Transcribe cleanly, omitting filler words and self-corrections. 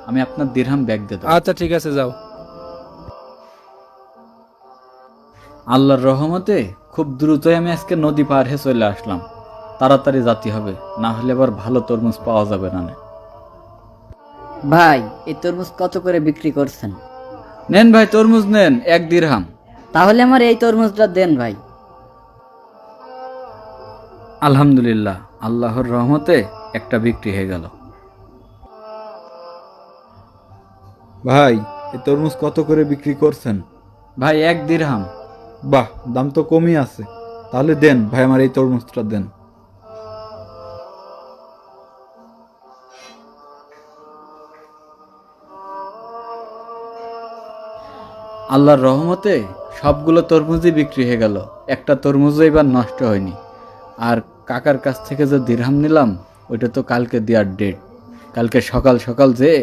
আমি আপনার দিরহাম ব্যাগ দিয়ে দেবো। আচ্ছা ঠিক আছে, যাও। আল্লাহর রহমতে খুব দ্রুতই আমি আজকে নদী পার হয়ে চলে আসলাম। তাড়াতাড়ি যেতে হবে, না হলে আবার ভালো তরমুজ পাওয়া যাবে না। ভাই, এই তরমুজ কত করে বিক্রি করছেন? নেন ভাই, তরমুজ নেন, 1 দিরহাম। তাহলে আমার এই তরমুজটা দেন ভাই। আলহামদুলিল্লাহ, আল্লাহর রহমতে একটা বিক্রি হয়ে গেল। ভাই, এই তরমুজ কত করে বিক্রি করছেন? ভাই 1 দিরহাম। বাহ, দাম তো কমই আছে। তাহলে দেন ভাই, আমার এই তরমুজটা দেন। আল্লাহর রহমতে সবগুলো তরমুজই বিক্রি হয়ে গেল, একটা তরমুজও এবার নষ্ট হয়নি। আর কাকার কাছ থেকে যে দিরহাম নিলাম, ওইটা তো কালকে দেওয়ার ডেট। কালকে সকাল সকাল যেয়ে